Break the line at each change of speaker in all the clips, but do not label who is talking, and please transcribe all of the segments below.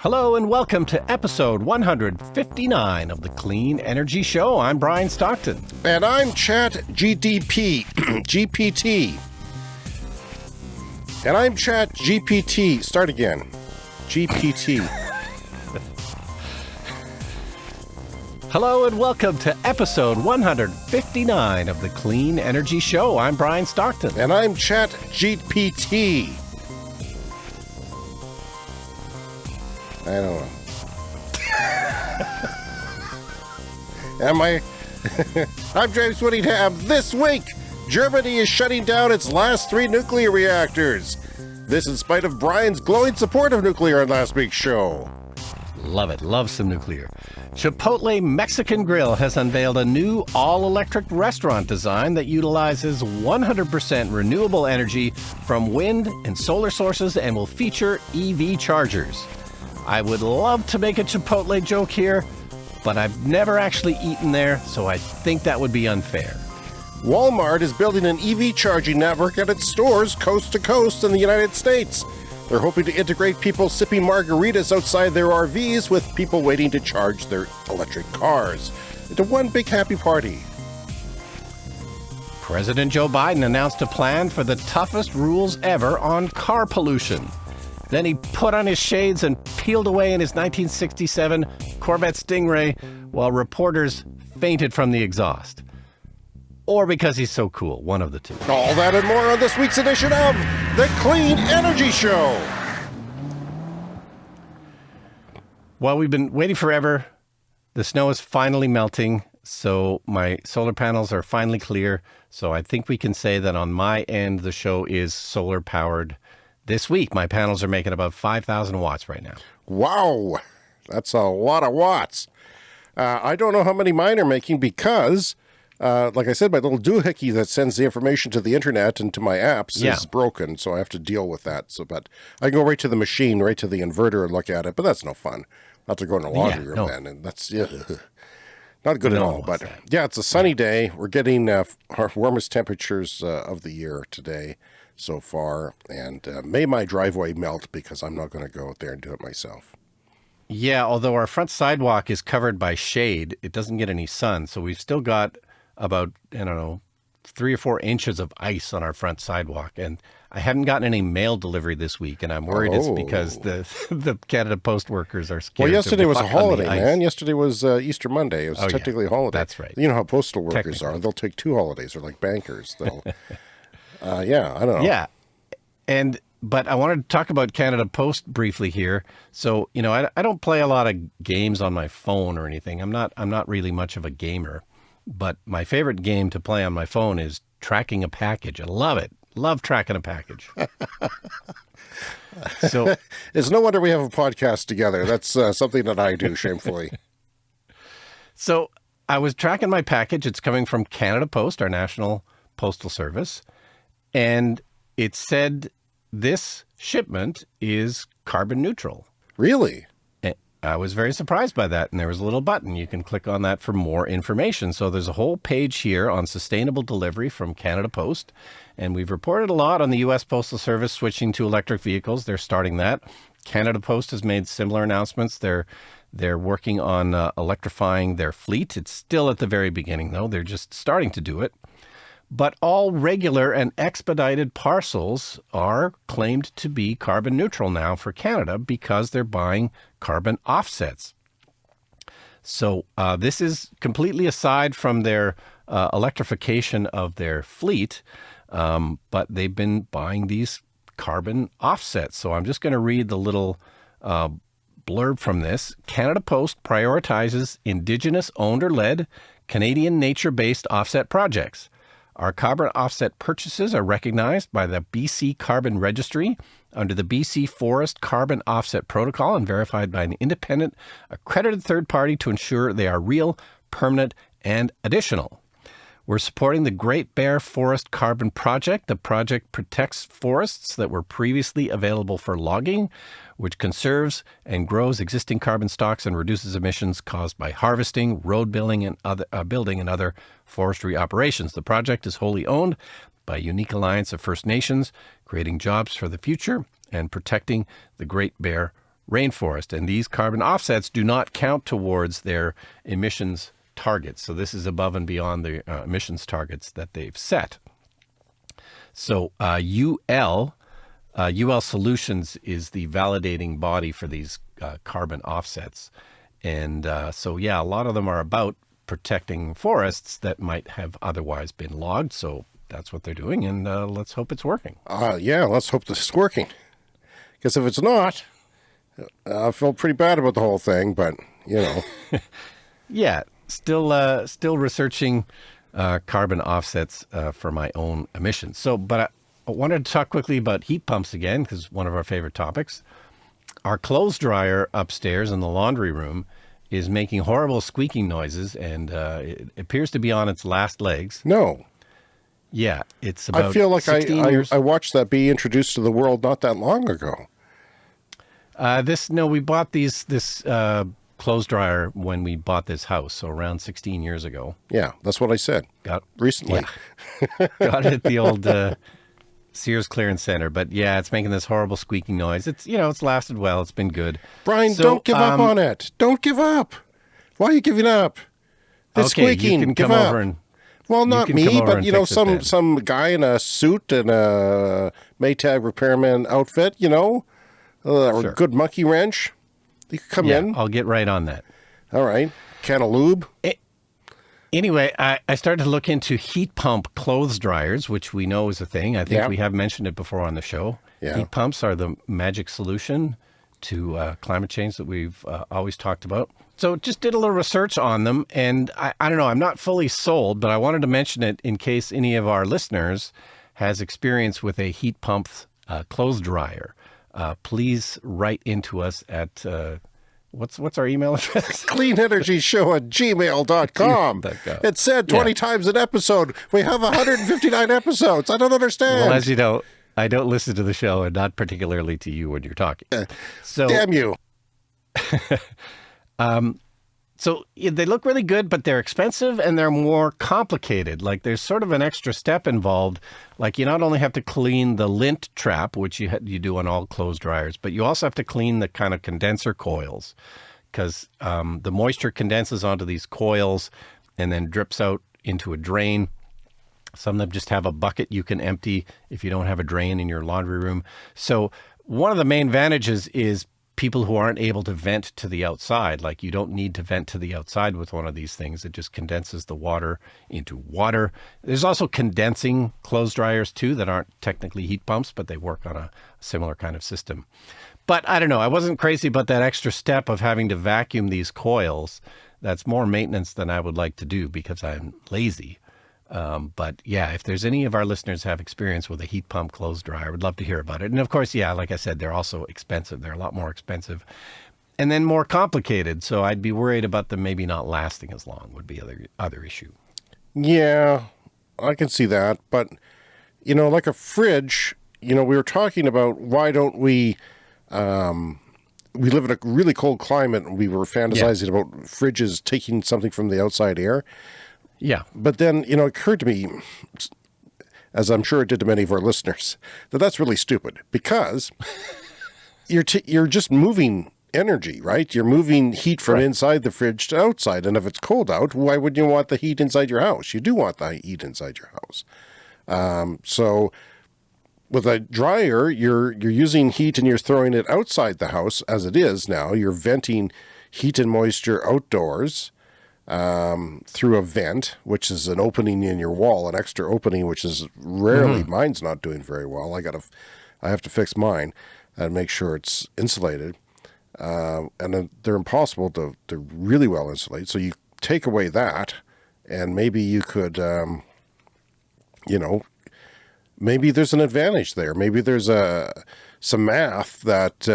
Hello and welcome to episode 159 of the Clean Energy Show. I'm Brian Stockton.
And I'm Chat GPT. And I'm Chat GPT. Start again. GPT.
Hello and welcome to episode 159 of the Clean Energy Show. I'm Brian Stockton.
And I'm Chat GPT. I don't know. I'm James Whittingham. This week, Germany is shutting down its last 3 nuclear reactors. This in spite of Brian's glowing support of nuclear on last week's show.
Love it. Love some nuclear. Chipotle Mexican Grill has unveiled a new all-electric restaurant design that utilizes 100% renewable energy from wind and solar sources and will feature EV chargers. I would love to make a Chipotle joke here, but I've never actually eaten there, so I think that would be unfair.
Walmart is building an EV charging network at its stores coast to coast in the United States. They're hoping to integrate people sipping margaritas outside their RVs with people waiting to charge their electric cars into one big happy party.
President Joe Biden announced a plan for the toughest rules ever on car pollution. Then he put on his shades and peeled away in his 1967 Corvette Stingray while reporters fainted from the exhaust. Or because he's so cool, one of the two.
All that and more on this week's edition of The Clean Energy Show.
Well, we've been waiting forever. The snow is finally melting, so my solar panels are finally clear. So I think we can say that on my end, the show is solar powered. This week, my panels are making about 5,000 watts right now.
Wow, that's a lot of watts. I don't know how many mine are making because, like I said, my little doohickey that sends the information to the internet and to my apps is broken, so I have to deal with that. But I can go right to the machine, right to the inverter and look at it, but that's no fun. I'll have to go in the laundry room then, and that's not good at all. But yeah, it's a sunny day. We're getting our warmest temperatures of the year today so far, and may my driveway melt because I'm not going to go out there and do it myself.
Yeah, although our front sidewalk is covered by shade, it doesn't get any sun, so we've still got about, 3 or 4 inches of ice on our front sidewalk, and I haven't gotten any mail delivery this week, and I'm worried it's because the Canada Post workers are scared.
Well, yesterday was a holiday,
man.
man. Yesterday was Easter Monday. It was technically a holiday.
That's right.
You know how postal workers are. They'll take 2 holidays. They're like bankers. They'll... I don't know.
Yeah. But I wanted to talk about Canada Post briefly here. So, I don't play a lot of games on my phone or anything. I'm not really much of a gamer, but my favorite game to play on my phone is tracking a package. I love it. Love tracking a package. So
it's no wonder we have a podcast together. That's something that I do shamefully.
So I was tracking my package. It's coming from Canada Post, our national postal service. And it said this shipment is carbon neutral.
Really?
I was very surprised by that. And there was a little button. You can click on that for more information. So there's a whole page here on sustainable delivery from Canada Post. And we've reported a lot on the U.S. Postal Service switching to electric vehicles. They're starting that. Canada Post has made similar announcements. They're working on electrifying their fleet. It's still at the very beginning, though. They're just starting to do it. But all regular and expedited parcels are claimed to be carbon neutral now for Canada because they're buying carbon offsets. So this is completely aside from their electrification of their fleet, but they've been buying these carbon offsets. So I'm just going to read the little blurb from this. Canada Post prioritizes Indigenous owned or led Canadian nature-based offset projects. Our carbon offset purchases are recognized by the BC Carbon Registry under the BC Forest Carbon Offset Protocol and verified by an independent, accredited third party to ensure they are real, permanent, and additional. We're supporting the Great Bear Forest Carbon Project. The project protects forests that were previously available for logging, which conserves and grows existing carbon stocks and reduces emissions caused by harvesting, road building, and other forestry operations. The project is wholly owned by a unique alliance of First Nations, creating jobs for the future and protecting the Great Bear rainforest. And these carbon offsets do not count towards their emissions targets. So this is above and beyond the emissions targets that they've set. So UL Solutions is the validating body for these carbon offsets. And so, yeah, a lot of them are about protecting forests that might have otherwise been logged. So that's what they're doing. And let's hope it's working.
Yeah, let's hope this is working. Because if it's not, I feel pretty bad about the whole thing, but, you know.
Yeah, still researching carbon offsets for my own emissions. So, but I wanted to talk quickly about heat pumps again, because one of our favorite topics. Our clothes dryer upstairs in the laundry room is making horrible squeaking noises, and it appears to be on its last legs.
No.
Yeah, it's about
I feel like
16 years.
I watched that be introduced to the world not that long ago.
We bought this clothes dryer when we bought this house, so around 16 years ago.
Yeah, that's what I said. Recently.
Yeah. Got it at the old Sears Clearance Center, but yeah, it's making this horrible squeaking noise. It's lasted well. It's been good.
Brian, don't give up on it. Don't give up. Why are you giving up? It's squeaking.
You can
give
come
up.
over and
well, not me, but some guy in a suit and a Maytag repairman outfit, or
Sure.
good monkey wrench. You can come in.
I'll get right on that.
All right. Can of lube.
Anyway, I started to look into heat pump clothes dryers, which we know is a thing. I think we have mentioned it before on the show.
Yeah.
Heat pumps are the magic solution to climate change that we've always talked about. So just did a little research on them, and I don't know, I'm not fully sold, but I wanted to mention it in case any of our listeners has experience with a heat pump clothes dryer. Please write into us at... What's our email address?
cleanenergyshow@gmail.com. It's said 20 times an episode. We have 159 episodes. I don't understand.
Well, as you know, I don't listen to the show, and not particularly to you when you're talking. So
damn you.
So they look really good, but they're expensive and they're more complicated. Like there's sort of an extra step involved. Like you not only have to clean the lint trap, which you do on all clothes dryers, but you also have to clean the kind of condenser coils because the moisture condenses onto these coils and then drips out into a drain. Some of them just have a bucket you can empty if you don't have a drain in your laundry room. So one of the main advantages is people who aren't able to vent to the outside. Like you don't need to vent to the outside with one of these things. It just condenses the water into water. There's also condensing clothes dryers too that aren't technically heat pumps, but they work on a similar kind of system. But I don't know. I wasn't crazy about that extra step of having to vacuum these coils. That's more maintenance than I would like to do because I'm lazy. But yeah, if there's any of our listeners have experience with a heat pump clothes dryer, I would love to hear about it. And of course, yeah, like I said, they're also expensive. They're a lot more expensive and then more complicated. So I'd be worried about them maybe not lasting as long would be other issue.
Yeah, I can see that. But, like a fridge, we were talking about why don't we live in a really cold climate and we were fantasizing about fridges taking something from the outside air.
Yeah.
But then, it occurred to me, as I'm sure it did to many of our listeners, that that's really stupid because you're just moving energy, right? You're moving heat from inside the fridge to outside. And if it's cold out, why wouldn't you want the heat inside your house? You do want the heat inside your house. So with a dryer, you're using heat and you're throwing it outside the house as it is now. You're venting heat and moisture outdoors. Through a vent, which is an opening in your wall, an extra opening, which is rarely, mine's not doing very well. I have to fix mine and make sure it's insulated. And then they're impossible to really well insulate. So you take away that and maybe you could, maybe there's an advantage there. Maybe there's some math that,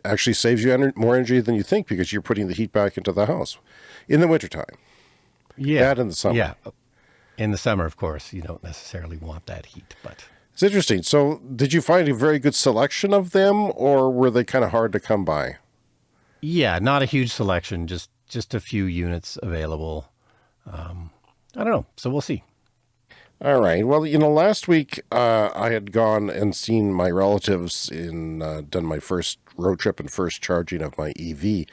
actually saves you more energy than you think because you're putting the heat back into the house. In the wintertime.
Yeah.
That in the summer.
Yeah. In the summer, of course, you don't necessarily want that heat, but...
It's interesting. So did you find a very good selection of them or were they kind of hard to come by?
Yeah, not a huge selection, just a few units available. I don't know. So we'll see.
All right. Well, last week I had gone and seen my relatives done my first road trip and first charging of my EV.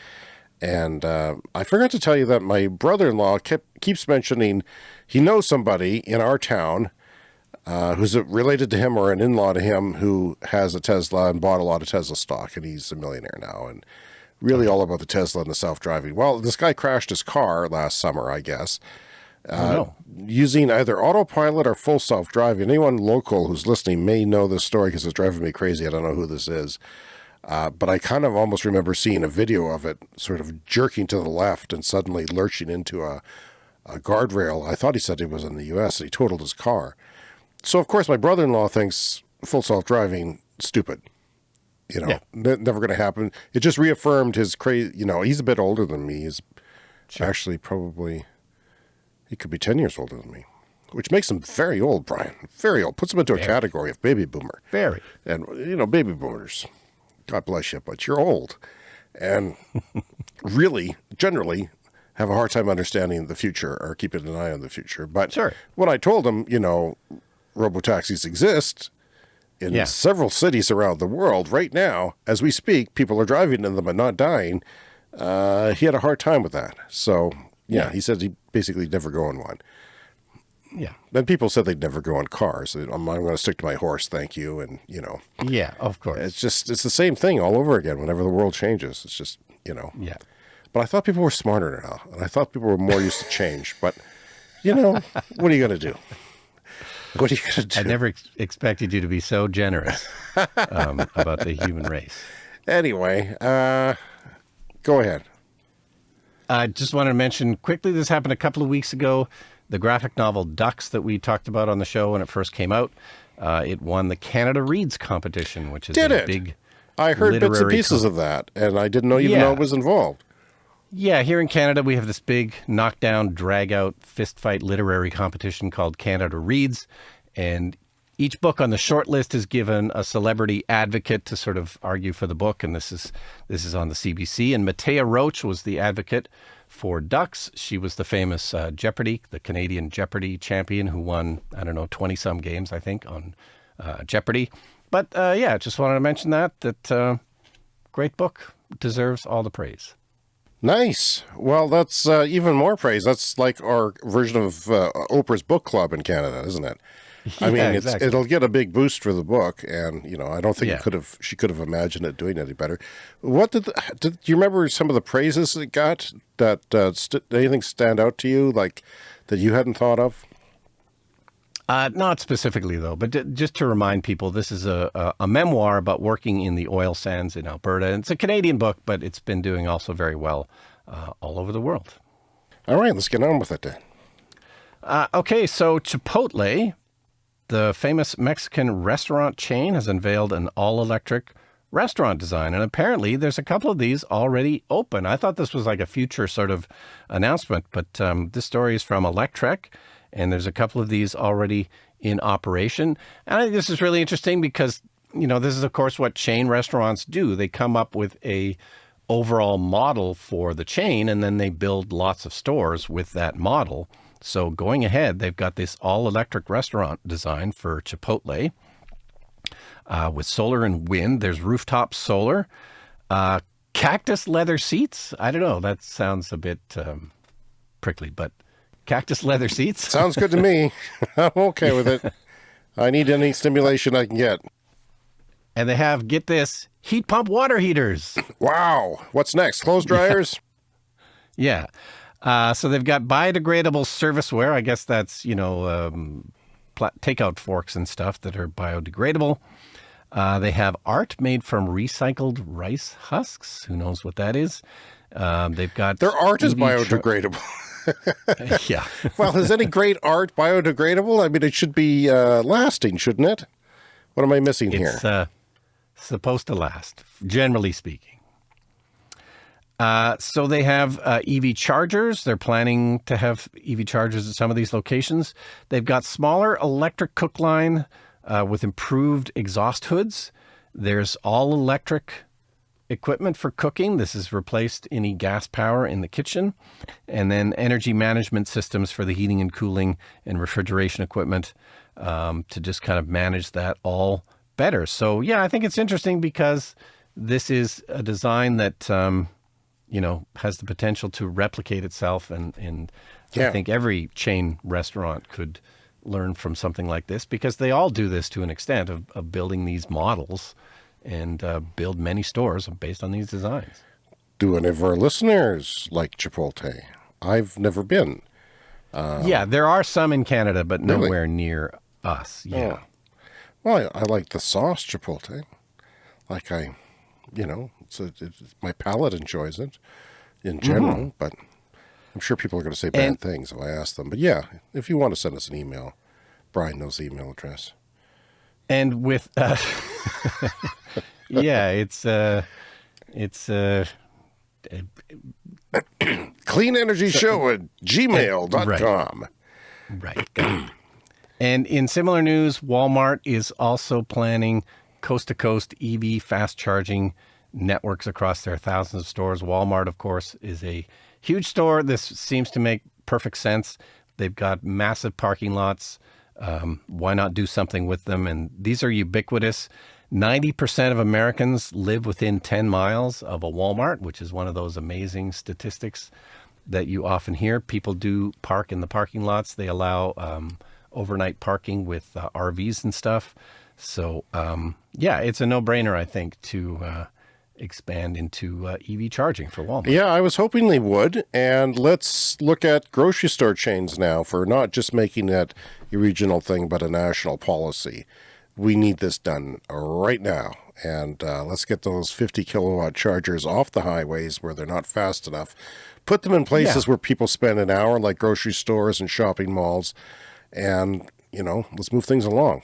And I forgot to tell you that my brother-in-law keeps mentioning he knows somebody in our town who's related to him or an in-law to him who has a Tesla and bought a lot of Tesla stock, and he's a millionaire now and really all about the Tesla and the self-driving. Well, this guy crashed his car last summer, I guess, using either autopilot or full self-driving. Anyone local who's listening may know this story because it's driving me crazy. I don't know who this is. But I kind of almost remember seeing a video of it sort of jerking to the left and suddenly lurching into a guardrail. I thought he said he was in the U.S. and he totaled his car. So, of course, my brother-in-law thinks full self-driving stupid. Never going to happen. It just reaffirmed his crazy, he's a bit older than me. He's actually probably, he could be 10 years older than me, which makes him very old, Brian. Very old. Puts him into a category of baby boomer.
Very.
And, baby boomers, God bless you, but you're old. And really, generally, have a hard time understanding the future or keeping an eye on the future. But when I told him, robotaxis exist in several cities around the world right now, as we speak, people are driving in them and not dying. He had a hard time with that. So, he said he'd basically never go on one.
Yeah.
Then people said they'd never go on cars. I'm going to stick to my horse, thank you. And,
Yeah, of course.
It's the same thing all over again whenever the world changes. It's just,
Yeah.
But I thought people were smarter now. And I thought people were more used to change. But, what are you going to do? What are you going to do?
I never expected you to be so generous about the human race.
Anyway, go ahead.
I just wanted to mention quickly, this happened a couple of weeks ago. The graphic novel Ducks that we talked about on the show when it first came out, it won the Canada Reads competition, which is big
I heard bits and pieces of that, and I didn't even know it was involved.
Yeah, here in Canada, we have this big knockdown, drag-out, fist-fight literary competition called Canada Reads, and each book on the short list is given a celebrity advocate to sort of argue for the book, and this is on the CBC. And Matea Roach was the advocate for Ducks. She was the famous Jeopardy, the Canadian Jeopardy champion who won, 20-some games, I think, on Jeopardy. But just wanted to mention that great book, deserves all the praise.
Nice. Well, that's even more praise. That's like our version of Oprah's book club in Canada, isn't it? I mean, exactly. It'll get a big boost for the book, and I don't think she could have imagined it doing any better. What do you remember some of the praises it got? That anything stand out to you, like that you hadn't thought of?
Not specifically, though, but just to remind people, this is a memoir about working in the oil sands in Alberta. And it's a Canadian book, but it's been doing also very well all over the world.
All right, let's get on with it then.
Okay, so Chipotle, the famous Mexican restaurant chain, has unveiled an all-electric restaurant design. And apparently there's a couple of these already open. I thought this was like a future sort of announcement, but this story is from Electrek. And there's a couple of these already in operation. And I think this is really interesting because, this is, of course, what chain restaurants do. They come up with a overall model for the chain, and then they build lots of stores with that model. So going ahead, they've got this all-electric restaurant design for Chipotle with solar and wind. There's rooftop solar, cactus leather seats. I don't know. That sounds a bit prickly, but... Cactus leather seats.
Sounds good to me. I'm okay with it. I need any stimulation I can get.
And they have, get this, heat pump water heaters.
Wow. What's next? Clothes dryers?
Yeah. So they've got biodegradable serviceware. I guess that's, takeout forks and stuff that are biodegradable. They have art made from recycled rice husks. Who knows what that is? They've got...
Their art is biodegradable.
Yeah.
Well, is any great art biodegradable? I mean, it should be lasting, shouldn't it? What am I missing here?
It's supposed to last, generally speaking. So they have EV chargers. They're planning to have EV chargers at some of these locations. They've got smaller electric cook line with improved exhaust hoods. There's all electric equipment for cooking. This has replaced any gas power in the kitchen. And then energy management systems for the heating and cooling and refrigeration equipment to just kind of manage that all better. So, yeah, I think it's interesting because this is a design that, has the potential to replicate itself. And I think every chain restaurant could learn from something like this, because they all do this to an extent of building these models and build many stores based on these designs.
Do any of our listeners like Chipotle? I've never been.
Yeah, there are some in Canada, but nowhere near us. Yeah.
Oh. Well, I like the sauce Chipotle. Like my palate enjoys it in general, but I'm sure people are going to say bad things if I ask them. But yeah, if you want to send us an email, Brian knows the email address.
And with, it's
cleanenergyshow@gmail.com.
Right. And in similar news, Walmart is also planning coast-to-coast EV fast charging networks across their thousands of stores. Walmart, of course, is a huge store. This seems to make perfect sense. They've got massive parking lots. Why not do something with them? And these are ubiquitous. 90% of Americans live within 10 miles of a Walmart, which is one of those amazing statistics that you often hear. People do park in the parking lots. They allow overnight parking with RVs and stuff. So, it's a no-brainer, I think, to expand into EV charging for Walmart.
Yeah, I was hoping they would. And let's look at grocery store chains now for not just making that a regional thing, but a national policy. We need this done right now. And let's get those 50 kilowatt chargers off the highways where they're not fast enough. Put them in places where people spend an hour, like grocery stores and shopping malls. And, let's move things along.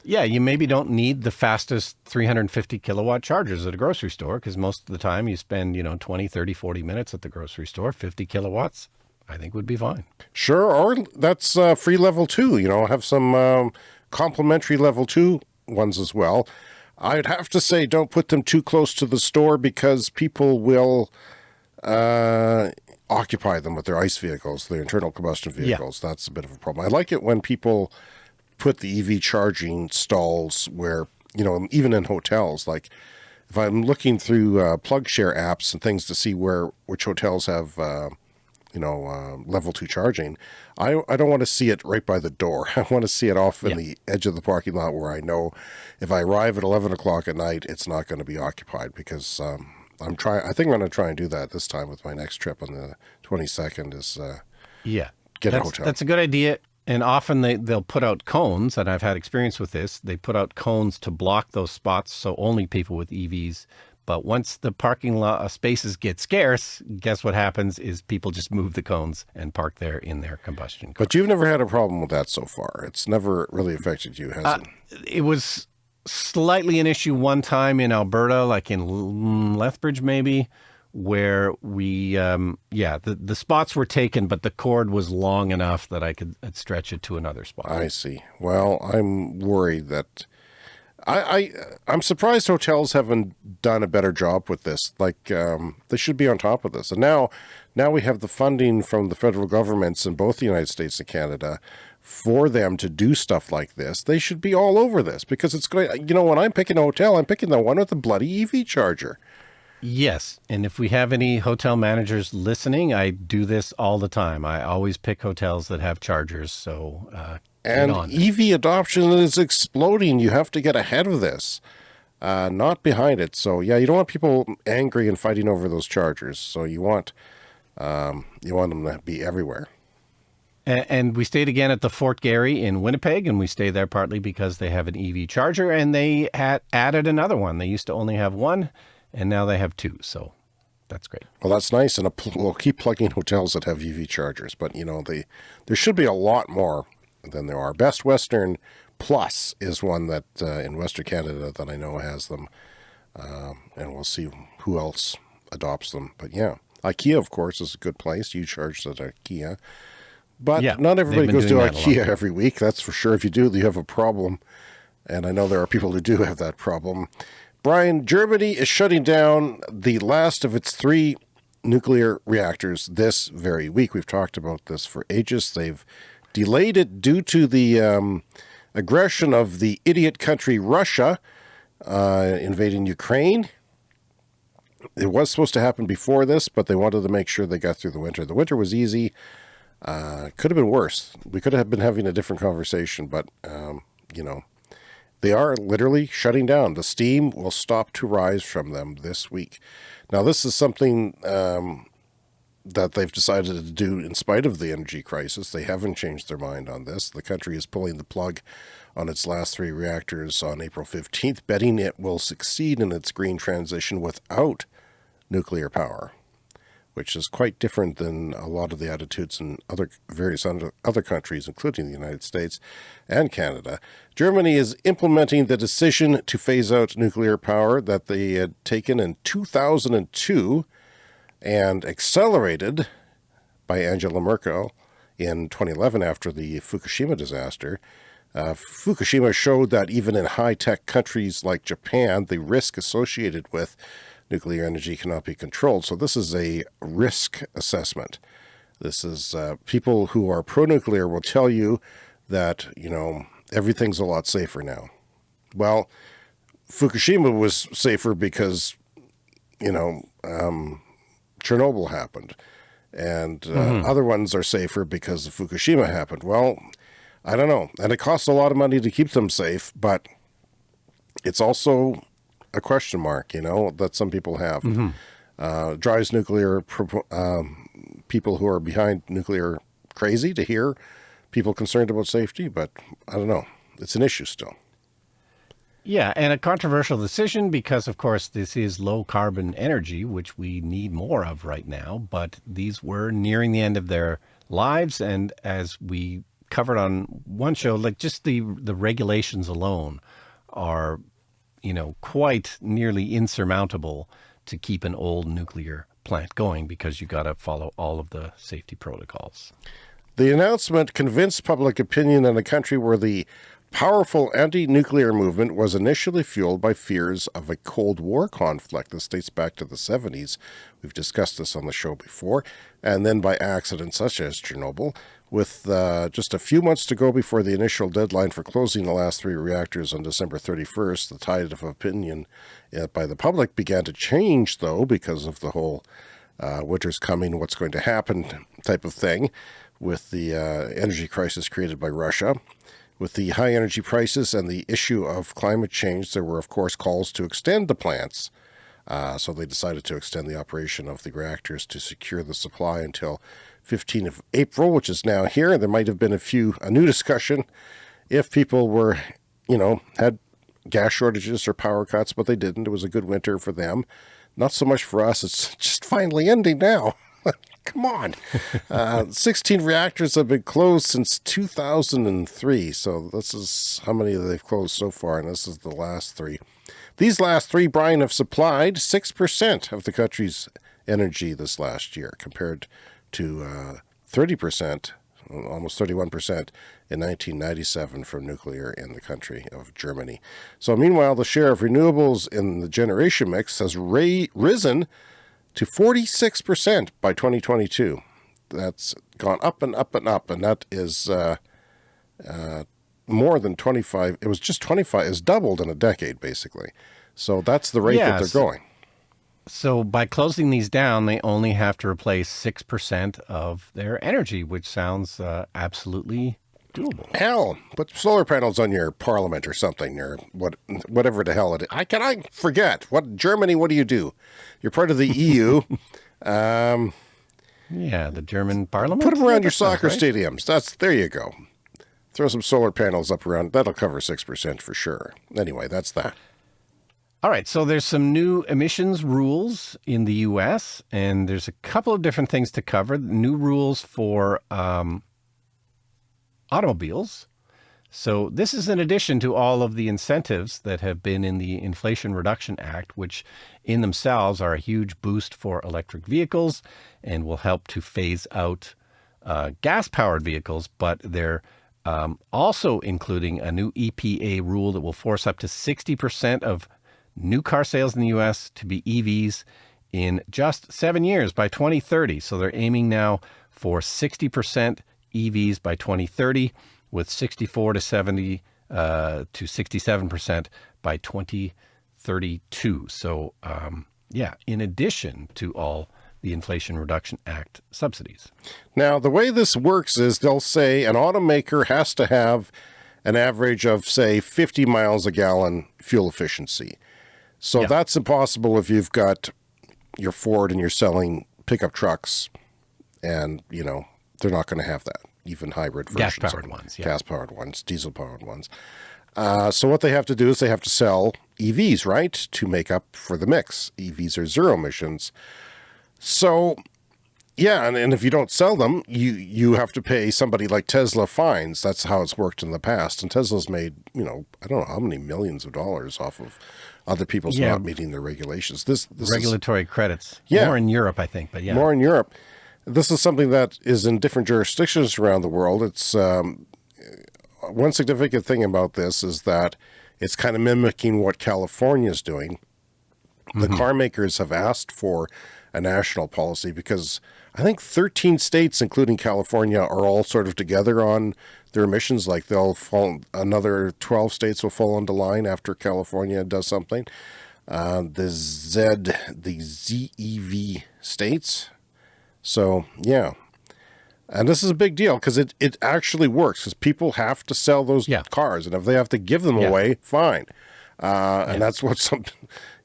Yeah, you maybe don't need the fastest 350 kilowatt chargers at a grocery store, because most of the time you spend, 20, 30, 40 minutes at the grocery store. 50 kilowatts, I think, would be fine.
Sure, or that's free level 2, have some complimentary level 2 ones as well. I'd have to say don't put them too close to the store, because people will occupy them with their ICE vehicles, their internal combustion vehicles. Yeah. That's a bit of a problem. I like it when people put the EV charging stalls where, even in hotels, like if I'm looking through plug share apps and things to see which hotels have, level 2 charging, I don't want to see it right by the door. I want to see it off in the edge of the parking lot where I know if I arrive at 11 o'clock at night, it's not going to be occupied, because I think I'm going to try and do that this time with my next trip on the 22nd is get a hotel. That's
a good idea. And often they'll put out cones, and I've had experience with this. They put out cones to block those spots, so only people with EVs. But once the parking lot spaces get scarce, guess what happens is people just move the cones and park there in their combustion car.
But you've never had a problem with that so far. It's never really affected you, has it?
It was slightly an issue one time in Alberta, like in Lethbridge maybe, where we, the spots were taken, but the cord was long enough that I could stretch it to another spot.
I see. Well, I'm worried that I'm surprised hotels haven't done a better job with this. Like, they should be on top of this. And now we have the funding from the federal governments in both the United States and Canada for them to do stuff like this. They should be all over this, because it's going, when I'm picking a hotel, I'm picking the one with the bloody EV charger.
Yes, and if we have any hotel managers listening, I do this all the time. I always pick hotels that have chargers, so
and EV adoption is exploding. You have to get ahead of this, not behind it. So yeah, you don't want people angry and fighting over those chargers. So you want them to be everywhere.
And we stayed again at the Fort Garry in Winnipeg, and we stayed there partly because they have an EV charger, and they had added another one. They used to only have one, and now they have two, so that's great.
Well, that's nice, and we'll keep plugging hotels that have EV chargers, but there should be a lot more than there are. Best Western Plus is one that in Western Canada that I know has them, and we'll see who else adopts them. But yeah, IKEA, of course, is a good place. You charge at IKEA. But not everybody goes to IKEA every week, that's for sure. If you do, you have a problem, and I know there are people who do have that problem. Brian, Germany is shutting down the last of its 3 nuclear reactors this very week. We've talked about this for ages. They've delayed it due to the aggression of the idiot country Russia invading Ukraine. It was supposed to happen before this, but they wanted to make sure they got through the winter. The winter was easy. Could have been worse. We could have been having a different conversation, but, they are literally shutting down. The steam will stop to rise from them this week. Now, this is something that they've decided to do in spite of the energy crisis. They haven't changed their mind on this. The country is pulling the plug on its last 3 reactors on April 15th, betting it will succeed in its green transition without nuclear power, which is quite different than a lot of the attitudes in various other countries, including the United States and Canada. Germany is implementing the decision to phase out nuclear power that they had taken in 2002 and accelerated by Angela Merkel in 2011 after the Fukushima disaster. Fukushima showed that even in high-tech countries like Japan, the risk associated with nuclear energy cannot be controlled. So this is a risk assessment. This is people who are pro-nuclear will tell you that, everything's a lot safer now. Well, Fukushima was safer because, Chernobyl happened. And other ones are safer because of Fukushima happened. Well, I don't know. And it costs a lot of money to keep them safe, but it's also a question mark, that some people have. Drives nuclear people who are behind nuclear crazy to hear people concerned about safety, but I don't know. It's an issue still.
Yeah, and a controversial decision because, of course, this is low-carbon energy, which we need more of right now, but these were nearing the end of their lives, and as we covered on one show, like just the regulations alone are, quite nearly insurmountable to keep an old nuclear plant going because you got to follow all of the safety protocols.
The announcement convinced public opinion in a country where the powerful anti-nuclear movement was initially fueled by fears of a Cold War conflict. This dates back to the 70s. We've discussed this on the show before. And then by accidents such as Chernobyl. With just a few months to go before the initial deadline for closing the last 3 reactors on December 31st, the tide of opinion by the public began to change, though, because of the whole winter's coming, what's going to happen type of thing with the energy crisis created by Russia. With the high energy prices and the issue of climate change, there were, of course, calls to extend the plants. So they decided to extend the operation of the reactors to secure the supply until 15th of April, which is now here. There might have been a new discussion if people were, had gas shortages or power cuts, but they didn't. It was a good winter for them. Not so much for us. It's just finally ending now. Come on. 16 reactors have been closed since 2003. So this is how many they've closed so far, and this is the last 3. These last 3, Brian, have supplied 6% of the country's energy this last year, compared to 30%, almost 31% in 1997 from nuclear in the country of Germany. So meanwhile, the share of renewables in the generation mix has risen to 46% by 2022. That's gone up and up and up, and that is more than 25. It was just 25. It's doubled in a decade, basically. So that's the rate that they're going.
So by closing these down, they only have to replace 6% of their energy, which sounds absolutely doable.
Hell, put solar panels on your parliament or something, or whatever the hell it is. I forget. Germany, what do you do? You're part of the EU.
Yeah, the German parliament.
Put them around your soccer stadiums. There you go. Throw some solar panels up around. That'll cover 6% for sure. Anyway, that's that.
All right, so there's some new emissions rules in the U.S., and there's a couple of different things to cover. New rules for automobiles. So this is in addition to all of the incentives that have been in the Inflation Reduction Act, which in themselves are a huge boost for electric vehicles and will help to phase out gas-powered vehicles, but they're also including a new EPA rule that will force up to 60% of new car sales in the U.S. to be EVs in just 7 years by 2030. So they're aiming now for 60% EVs by 2030, with 64 to 70 to 67% by 2032. So, in addition to all the Inflation Reduction Act subsidies.
Now, the way this works is they'll say an automaker has to have an average of, say, 50 miles a gallon fuel efficiency. So that's impossible if you've got your Ford and you're selling pickup trucks, and, they're not going to have that, even hybrid versions.
Gas-powered ones,
Gas-powered ones, diesel-powered ones. So what they have to do is they have to sell EVs, right, to make up for the mix. EVs are zero emissions. So, and if you don't sell them, you have to pay somebody like Tesla fines. That's how it's worked in the past. And Tesla's made, I don't know how many millions of dollars off of other people's not meeting their regulations. This
regulatory credits.
Yeah.
More in Europe, I think, but
More in Europe. This is something that is in different jurisdictions around the world. It's one significant thing about this is that it's kind of mimicking what California is doing. The car makers have asked for a national policy because I think 13 states, including California, are all sort of together on their emissions. Like another 12 states will fall into line after California does something. The ZEV states. So, and this is a big deal because it actually works because people have to sell those cars, and if they have to give them away, fine. And that's what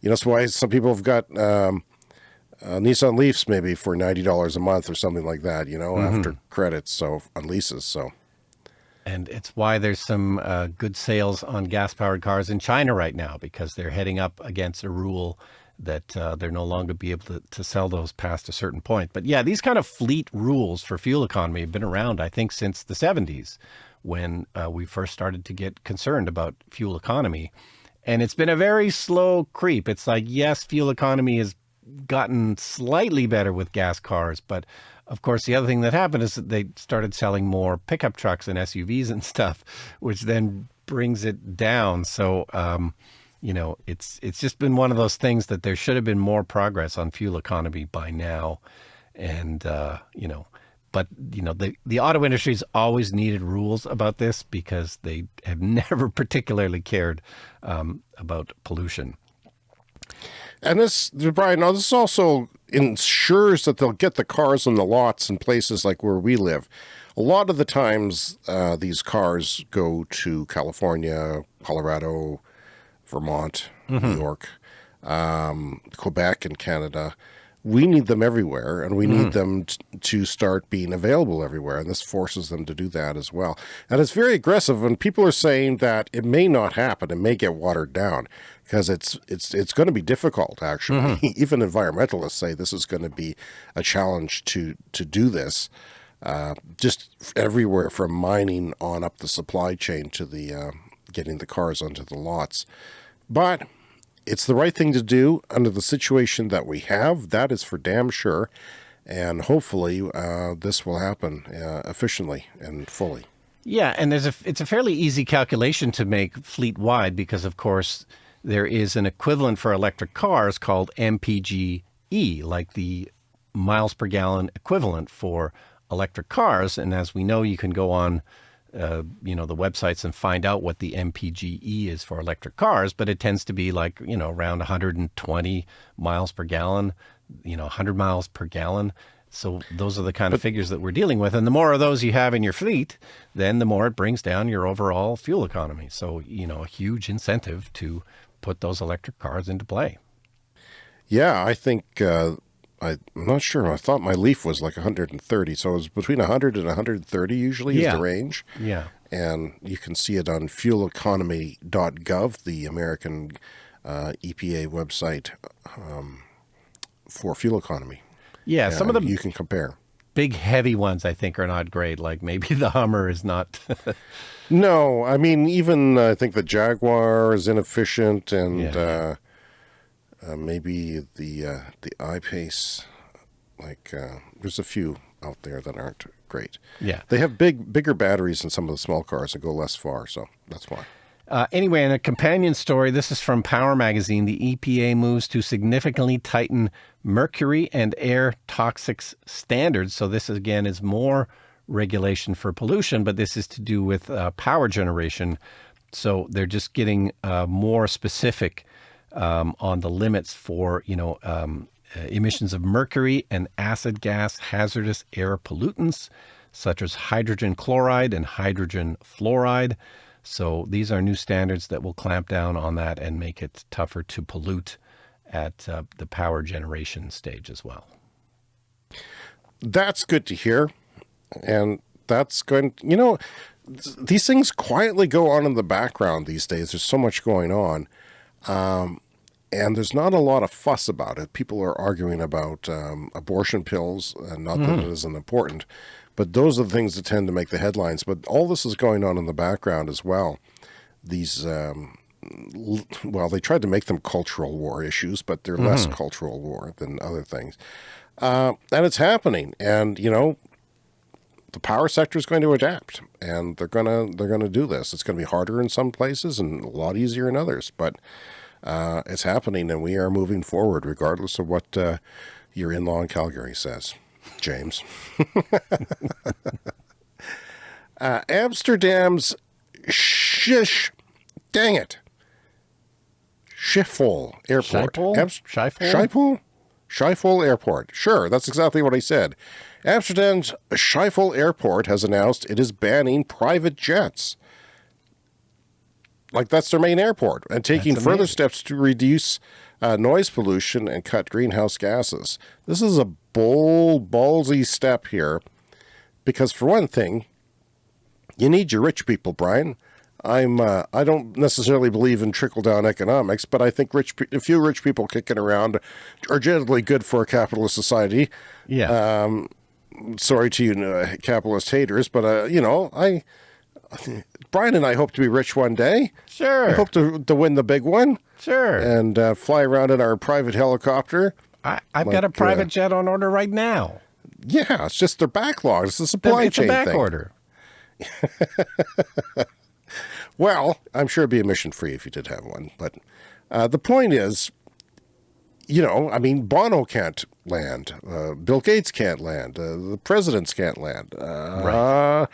that's why some people have got Nissan Leafs maybe for $90 a month or something like that, after credits, so on leases. So,
and it's why there's some good sales on gas-powered cars in China right now, because they're heading up against a rule that they're no longer be able to sell those past a certain point. But these kind of fleet rules for fuel economy have been around, I think, since the 70s, when we first started to get concerned about fuel economy. And it's been a very slow creep. It's like, yes, fuel economy has gotten slightly better with gas cars, but of course the other thing that happened is that they started selling more pickup trucks and SUVs and stuff, which then brings it down. So it's just been one of those things that there should have been more progress on fuel economy by now. And but the auto industry's always needed rules about this because they have never particularly cared about pollution.
And this, Brian, now this also ensures that they'll get the cars on the lots in places like where we live. A lot of the times, these cars go to California, Colorado, Vermont, New York, Quebec, and Canada. We need them everywhere, and we need them to start being available everywhere, and this forces them to do that as well. And it's very aggressive, and people are saying that it may not happen, it may get watered down, because it's going to be difficult, actually. Even environmentalists say this is going to be a challenge to do this, just everywhere from mining on up the supply chain to the getting the cars onto the lots. But it's the right thing to do under the situation that we have. That is for damn sure. And hopefully this will happen efficiently and fully. Yeah, and
it's a fairly easy calculation to make fleet-wide because, of course, there is an equivalent for electric cars called MPGE, like the miles per gallon equivalent for electric cars. And as we know, you can go on the websites and find out what the MPGE is for electric cars, but it tends to be like, around 120 miles per gallon, 100 miles per gallon. So those are the kind of figures that we're dealing with. And the more of those you have in your fleet, then the more it brings down your overall fuel economy. So, a huge incentive to put those electric cars into play.
Yeah, I think, I'm not sure. I thought my Leaf was like 130. So it was between 100 and 130 usually is the range.
Yeah.
And you can see it on fueleconomy.gov, the American EPA website for fuel economy.
Yeah, some of them
you can compare.
Big, heavy ones, I think, are not great. Like maybe the Hummer is not.
No, I mean, even I think the Jaguar is inefficient, and maybe the I-Pace. Like, there's a few out there that aren't great.
Yeah,
they have bigger batteries than some of the small cars and go less far, so that's why.
Anyway, in a companion story, this is from Power Magazine. The EPA moves to significantly tighten mercury and air toxics standards. So this, again, is more regulation for pollution, but this is to do with power generation. So they're just getting more specific on the limits for, emissions of mercury and acid gas hazardous air pollutants, such as hydrogen chloride and hydrogen fluoride. So these are new standards that will clamp down on that and make it tougher to pollute at the power generation stage as well.
That's good to hear. And that's going, these things quietly go on in the background these days. There's so much going on. And there's not a lot of fuss about it. People are arguing about abortion pills, and not that it isn't important. But those are the things that tend to make the headlines. But all this is going on in the background as well. These, they tried to make them cultural war issues, but they're less cultural war than other things. And it's happening. And, the power sector is going to adapt, and they're gonna do this. It's going to be harder in some places and a lot easier in others. But it's happening, and we are moving forward, regardless of what your in-law in Calgary says. James. Amsterdam's Schiphol Airport. Schiphol Airport. Sure, that's exactly what I said. Amsterdam's Schiphol Airport has announced it is banning private jets. Like, that's their main airport, and taking further steps to reduce noise pollution and cut greenhouse gases. This is a bold, ballsy step here, because for one thing, you need your rich people, Brian. I don't necessarily believe in trickle-down economics, but I think a few rich people kicking around are generally good for a capitalist society.
Yeah.
Sorry to you capitalist haters, but, Brian and I hope to be rich one day.
Sure.
I hope to win the big one.
Sure.
And fly around in our private helicopter.
I've got a private jet on order right now.
Yeah, it's just their backlog. It's a supply chain thing.
It's a back order.
Well, I'm sure it'd be emission-free if you did have one. But the point is, Bono can't land. Bill Gates can't land. The presidents can't land.
Right.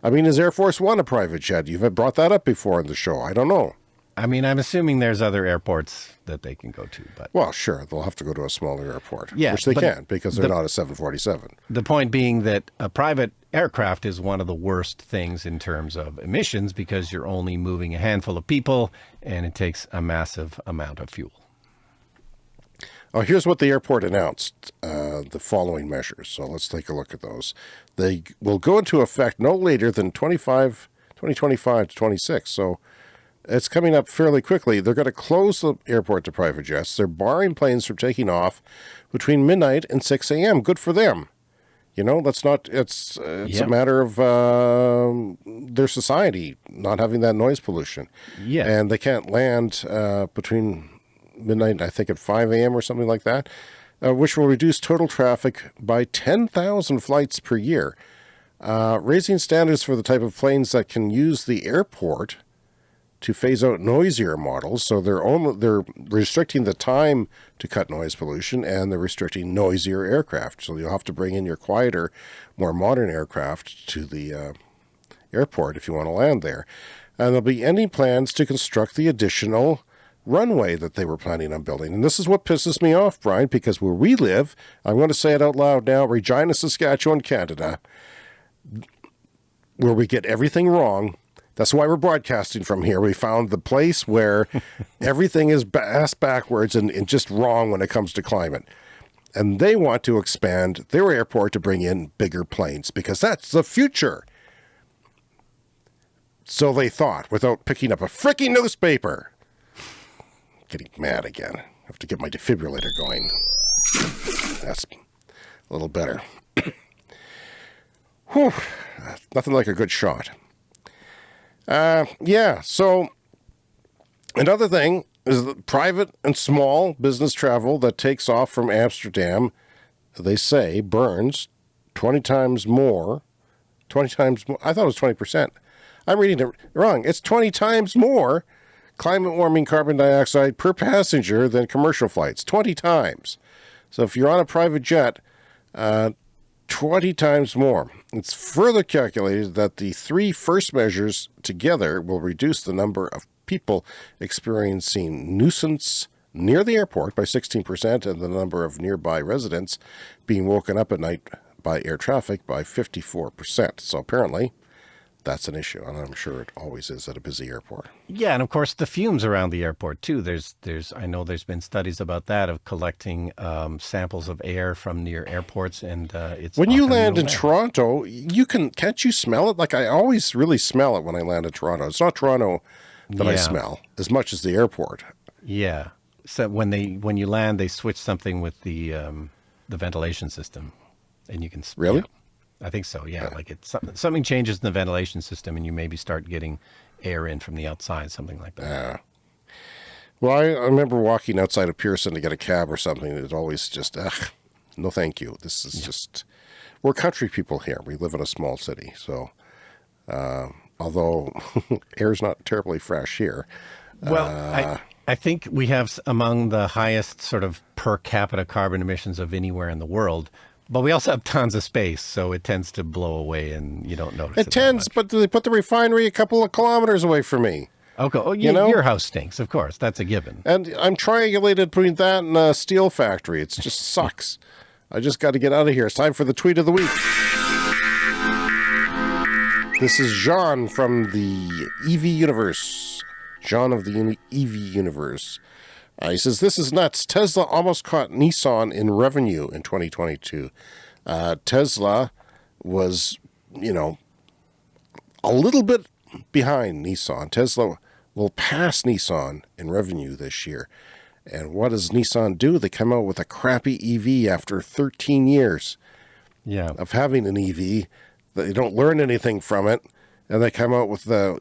Is Air Force One a private jet? You've brought that up before in the show. I don't know.
I'm assuming there's other airports that they can go to, but
well, sure, they'll have to go to a smaller airport, which they can because they're not a 747.
The point being that a private aircraft is one of the worst things in terms of emissions because you're only moving a handful of people and it takes a massive amount of fuel.
Oh, here's what the airport announced, the following measures. So let's take a look at those. They will go into effect no later than 2025 to 26. So it's coming up fairly quickly. They're going to close the airport to private jets. They're barring planes from taking off between midnight and 6 a.m. Good for them. That's not, it's a matter of their society not having that noise pollution.
Yeah.
And they can't land between midnight, I think at 5 a.m. or something like that, which will reduce total traffic by 10,000 flights per year. Raising standards for the type of planes that can use the airport to phase out noisier models. So they're restricting the time to cut noise pollution, and they're restricting noisier aircraft. So you'll have to bring in your quieter, more modern aircraft to the airport if you want to land there. And there'll be any plans to construct the additional runway that they were planning on building. And this is what pisses me off, Brian, because where we live, I'm going to say it out loud now, Regina, Saskatchewan, Canada, where we get everything wrong. That's why we're broadcasting from here. We found the place where everything is ass backwards and just wrong when it comes to climate. And they want to expand their airport to bring in bigger planes because that's the future. So they thought, without picking up a freaking newspaper. Getting mad again. I have to get my defibrillator going. That's a little better. Whew. Nothing like a good shot. So another thing is that private and small business travel that takes off from Amsterdam, they say, burns 20 times more. I thought it was 20%. I'm reading it wrong. It's 20 times more climate warming carbon dioxide per passenger than commercial flights. 20 times. So if you're on a private jet, 20 times more. It's further calculated that the three first measures together will reduce the number of people experiencing nuisance near the airport by 16% and the number of nearby residents being woken up at night by air traffic by 54%. So apparently that's an issue, and I'm sure it always is at a busy airport.
Yeah, and of course the fumes around the airport too. I know there's been studies about that, of collecting samples of air from near airports, and it's
when you
often
land in
no
Toronto, can't you smell it? Like, I always really smell it when I land in Toronto. It's not Toronto that I smell as much as the airport.
Yeah. So when you land, they switch something with the ventilation system, and you can
Really?
Yeah, I think so. Yeah, like it's something changes in the ventilation system, and you maybe start getting air in from the outside, something like that.
Yeah. Well, I remember walking outside of Pearson to get a cab or something. It always just, no thank you. This is just, we're country people here. We live in a small city. So, although air's not terribly fresh here.
Well, I think we have among the highest sort of per capita carbon emissions of anywhere in the world, but we also have tons of space, so it tends to blow away and you don't notice it.
It tends, but they put the refinery a couple of kilometers away from me.
Okay. Oh, yeah, your house stinks, of course. That's a given.
And I'm triangulated between that and a steel factory. It just sucks. I just got to get out of here. It's time for the tweet of the week. This is Jean from the EV universe. Jean of the EV universe. He says, this is nuts. Tesla almost caught Nissan in revenue in 2022. Tesla was, a little bit behind Nissan. Tesla will pass Nissan in revenue this year. And what does Nissan do? They come out with a crappy EV after 13 years of having an EV. They don't learn anything from it. And they come out with I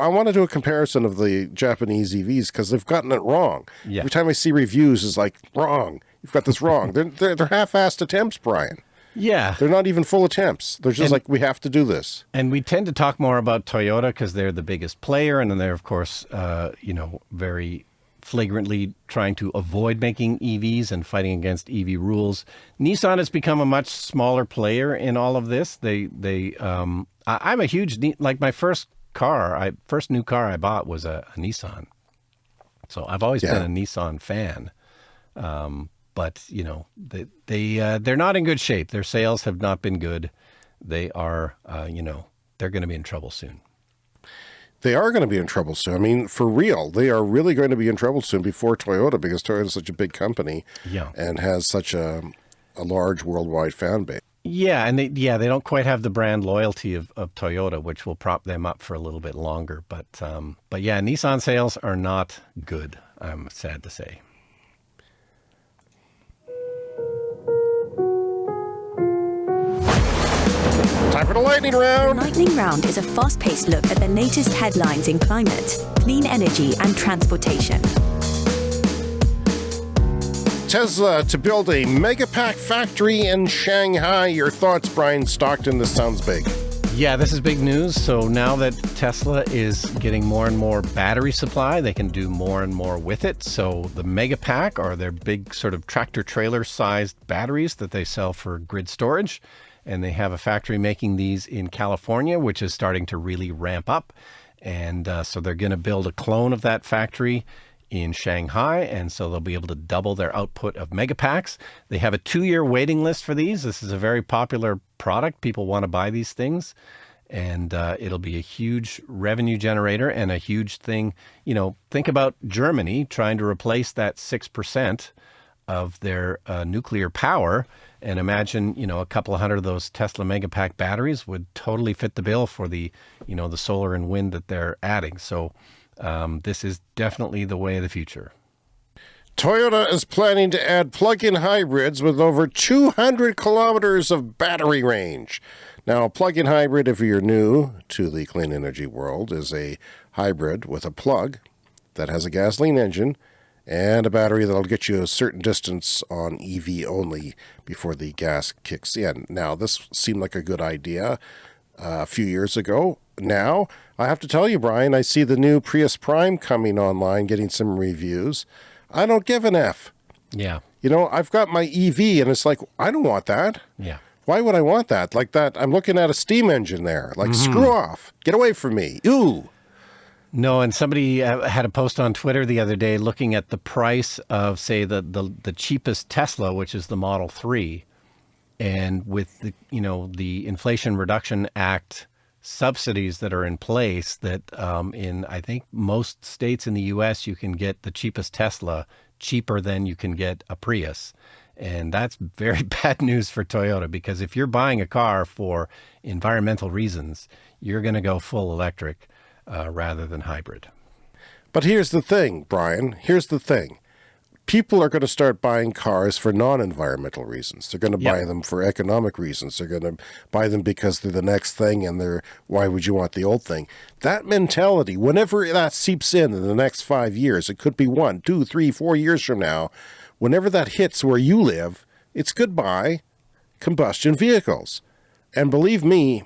want to do a comparison of the Japanese EVs because they've gotten it wrong.
Yeah.
Every time I see reviews, it's like, wrong. You've got this wrong. They're half-assed attempts, Brian.
Yeah.
They're not even full attempts. They're just like, we have to do this.
And we tend to talk more about Toyota because they're the biggest player, and then they're, of course, very flagrantly trying to avoid making EVs and fighting against EV rules. Nissan has become a much smaller player in all of this. I'm a huge, like my first new car I bought was a Nissan. So I've always been a Nissan fan. But they're not in good shape. Their sales have not been good. They are, they're going to be in trouble soon.
They are going to be in trouble soon. I mean, for real, they are really going to be in trouble soon before Toyota, because Toyota is such a big company and has such a large worldwide fan base. Yeah,
and they don't quite have the brand loyalty of Toyota, which will prop them up for a little bit longer. But yeah, Nissan sales are not good, I'm sad to say.
Time for the lightning round.
Lightning round is a fast-paced look at the latest headlines in climate, clean energy, and transportation.
Tesla to build a Megapack factory in Shanghai. Your thoughts, Brian Stockton? This sounds big.
Yeah, this is big news. So now that Tesla is getting more and more battery supply, they can do more and more with it. So the Megapack are their big sort of tractor trailer sized batteries that they sell for grid storage. And they have a factory making these in California, which is starting to really ramp up. And so they're going to build a clone of that factory in Shanghai. And so they'll be able to double their output of Megapacks. They have a 2-year waiting list for these. This is a very popular product. People want to buy these things. And it'll be a huge revenue generator and a huge thing. Think about Germany trying to replace that 6% of their nuclear power. And imagine, a couple of hundred of those Tesla Megapack batteries would totally fit the bill for the, the solar and wind that they're adding. So this is definitely the way of the future.
Toyota is planning to add plug-in hybrids with over 200 kilometers of battery range. Now, a plug-in hybrid, if you're new to the clean energy world, is a hybrid with a plug that has a gasoline engine and a battery that'll get you a certain distance on EV only before the gas kicks in. Now, this seemed like a good idea a few years ago. Now, I have to tell you, Brian, I see the new Prius Prime coming online, getting some reviews. I don't give an F.
Yeah.
You know, I've got my EV, and it's like, I don't want that.
Yeah.
Why would I want that? Like that, I'm looking at a steam engine there. Like, screw off. Get away from me. Ooh.
No, and somebody had a post on Twitter the other day looking at the price of, say, the cheapest Tesla, which is the Model 3, and with the Inflation Reduction Act subsidies that are in place, that in I think most states in the U.S. you can get the cheapest Tesla cheaper than you can get a Prius. And that's very bad news for Toyota, because if you're buying a car for environmental reasons, you're going to go full electric rather than hybrid.
But here's the thing, Brian. Here's the thing. People are going to start buying cars for non-environmental reasons. They're going to buy them for economic reasons. They're going to buy them because they're the next thing, and why would you want the old thing? That mentality, whenever that seeps in the next 5 years, it could be 1, 2, 3, 4 years from now, whenever that hits where you live, it's goodbye combustion vehicles. And believe me,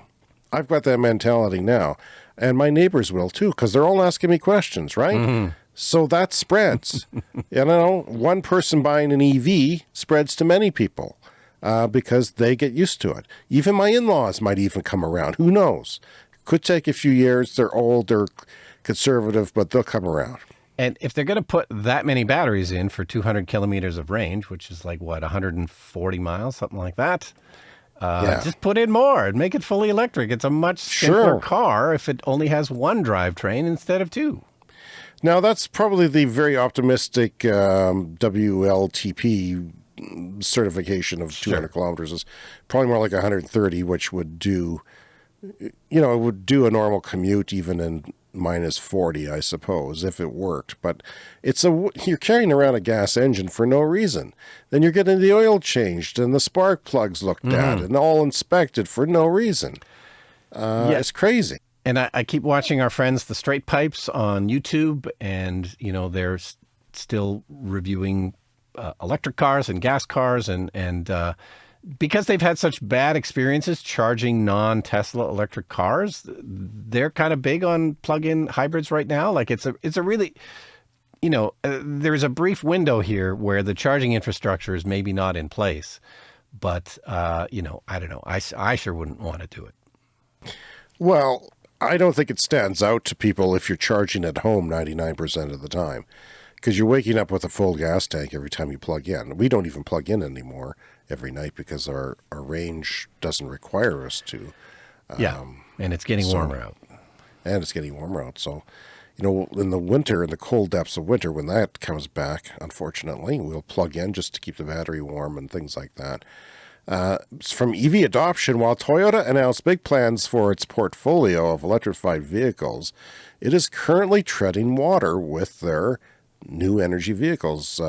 I've got that mentality now. And my neighbors will too, because they're all asking me questions, right? Mm-hmm. So that spreads. One person buying an EV spreads to many people because they get used to it. Even my in-laws might even come around. Who knows? Could take a few years. They're old, they're conservative, but they'll come around.
And if they're going to put that many batteries in for 200 kilometers of range, which is like, 140 miles, something like that, just put in more and make it fully electric. It's a much simpler car if it only has one drivetrain instead of two.
Now, that's probably the very optimistic WLTP certification of 200 kilometers. Is probably more like 130, which would do, it would do a normal commute even in minus 40, I suppose, if it worked. But you're carrying around a gas engine for no reason. Then you're getting the oil changed and the spark plugs looked at and all inspected for no reason. It's crazy.
And I keep watching our friends, the Straight Pipes, on YouTube, and, they're still reviewing electric cars and gas cars. And because they've had such bad experiences charging non-Tesla electric cars, they're kind of big on plug-in hybrids right now. Like it's a really, there's a brief window here where the charging infrastructure is maybe not in place. But, I don't know. I sure wouldn't want to do it.
Well, I don't think it stands out to people if you're charging at home 99% of the time, because you're waking up with a full gas tank every time you plug in. We don't even plug in anymore every night because our range doesn't require us to.
And it's getting warmer out.
And it's getting warmer out. So, in the winter, in the cold depths of winter, when that comes back, unfortunately, we'll plug in just to keep the battery warm and things like that. From EV adoption, while Toyota announced big plans for its portfolio of electrified vehicles, it is currently treading water with their new energy vehicles,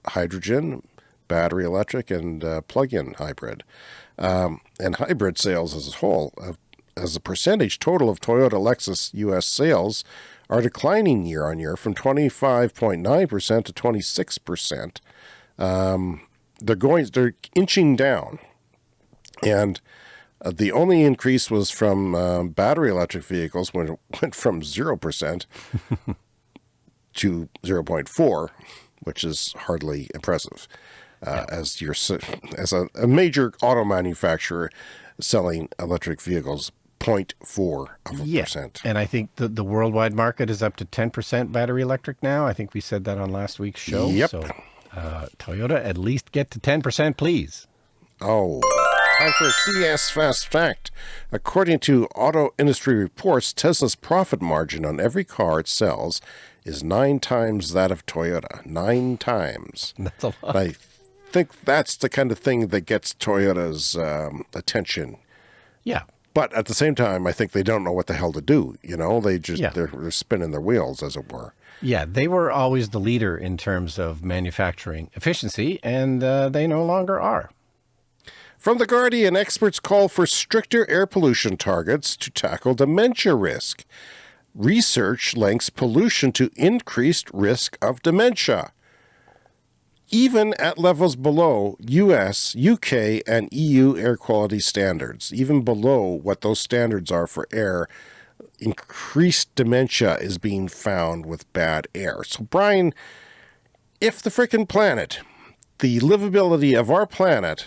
hydrogen, battery electric, and plug-in hybrid. And hybrid sales as a whole, as a percentage total of Toyota Lexus U.S. sales, are declining year on year from 25.9% to 26%. They're inching down, and the only increase was from battery electric vehicles, when it went from 0% to 0.4, which is hardly impressive. As a major auto manufacturer selling electric vehicles, 0.4%.
And I think the worldwide market is up to 10% battery electric now. I think we said that on last week's show.
Yep.
So, Toyota, at least get to 10%, please.
Oh, time for a CS Fast Fact. According to Auto Industry Reports, Tesla's profit margin on every car it sells is 9 times that of Toyota. 9 times.
That's a lot.
I think that's the kind of thing that gets Toyota's attention.
Yeah.
But at the same time, I think they don't know what the hell to do. They just they're spinning their wheels, as it were.
Yeah, they were always the leader in terms of manufacturing efficiency, and they no longer are.
From The Guardian, experts call for stricter air pollution targets to tackle dementia risk. Research links pollution to increased risk of dementia. even at levels below US, UK, and EU air quality standards, even below what those standards are for air. Increased dementia is being found with bad air. So, Brian, if the frickin' planet, the livability of our planet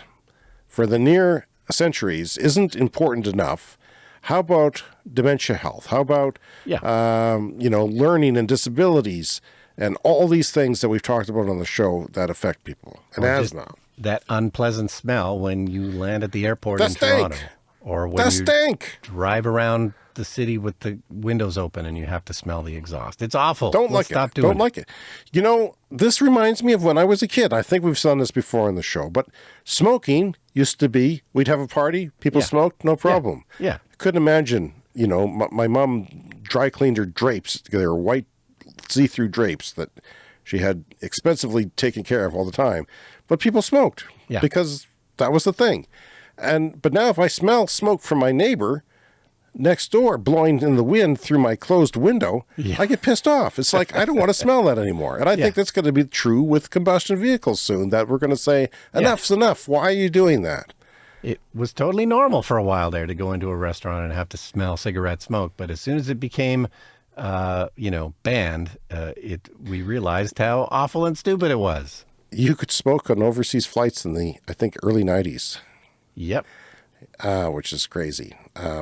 for the near centuries isn't important enough, how about dementia health? How about, learning and disabilities and all these things that we've talked about on the show that affect people? And asthma.
That unpleasant smell when you land at the airport in Toronto. Or when you drive around the city with the windows open and you have to smell the exhaust. It's awful.
Don't like it. You know, this reminds me of when I was a kid. I think we've done this before on the show, but smoking used to be, we'd have a party, people smoked, no problem.
Yeah.
Couldn't imagine, my mom dry cleaned her drapes. They were white see-through drapes that she had expensively taken care of all the time. But people smoked because that was the thing. But now if I smell smoke from my neighbor next door blowing in the wind through my closed window, I get pissed off. It's like, I don't want to smell that anymore. And I think that's going to be true with combustion vehicles soon, that we're going to say, enough's enough. Why are you doing that?
It was totally normal for a while there to go into a restaurant and have to smell cigarette smoke. But as soon as it became, banned, we realized how awful and stupid it was.
You could smoke on overseas flights in the, I think, early 90s.
Yep.
Which is crazy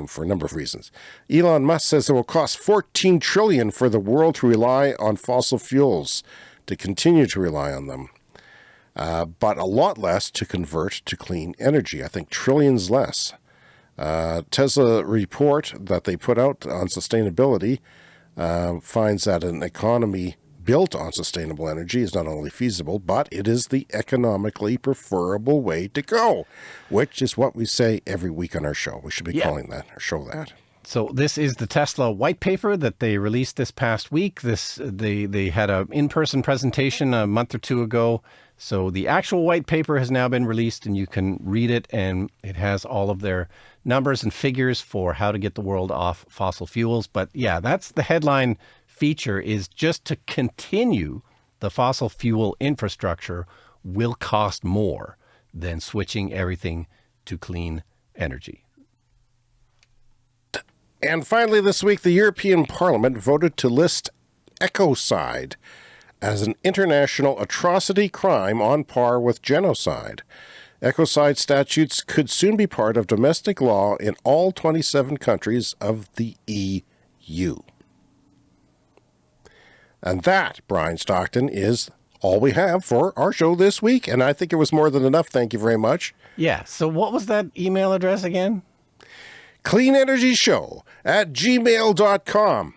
for a number of reasons. Elon Musk says it will cost $14 trillion for the world to rely on fossil fuels, to continue to rely on them, but a lot less to convert to clean energy. I think trillions less. Tesla report that they put out on sustainability finds that an economy built on sustainable energy is not only feasible, but it is the economically preferable way to go, which is what we say every week on our show. We should be calling that our show that.
So this is the Tesla white paper that they released this past week. They had an in-person presentation a month or two ago. So the actual white paper has now been released and you can read it, and it has all of their numbers and figures for how to get the world off fossil fuels. But yeah, that's the headline feature, is just to continue the fossil fuel infrastructure will cost more than switching everything to clean energy.
And finally this week, the European Parliament voted to list ecocide as an international atrocity crime on par with genocide. Ecocide statutes could soon be part of domestic law in all 27 countries of the EU. And that, Brian Stockton, is all we have for our show this week. And I think it was more than enough. Thank you very much.
Yeah. So what was that email address again?
cleanenergyshow@gmail.com.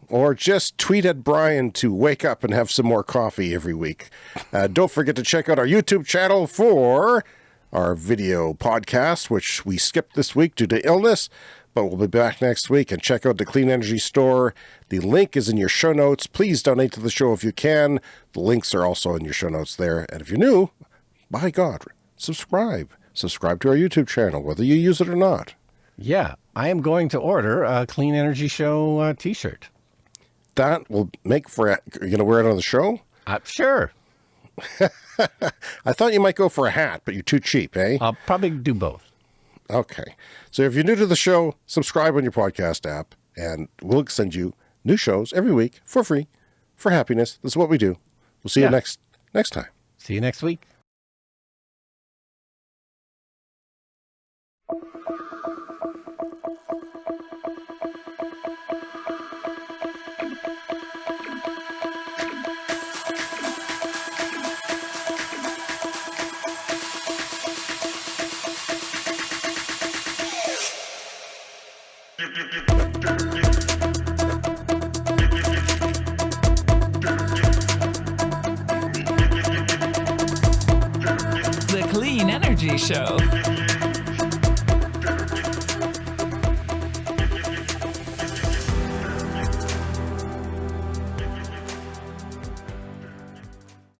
Or just tweet at Brian to wake up and have some more coffee every week. Don't forget to check out our YouTube channel for our video podcast, which we skipped this week due to illness. But we'll be back next week, and check out the Clean Energy Store. The link is in your show notes. Please donate to the show if you can. The links are also in your show notes there. And if you're new, by God, subscribe. Subscribe to our YouTube channel, whether you use it or not.
Yeah, I am going to order a Clean Energy Show t-shirt.
That will make for are you going to wear it on the show?
Sure.
I thought you might go for a hat, but you're too cheap, eh?
I'll probably do both.
Okay. So if you're new to the show, subscribe on your podcast app, and we'll send you new shows every week for free, for happiness. This is what we do. We'll see you next time.
See you next week.
The Clean Energy Show.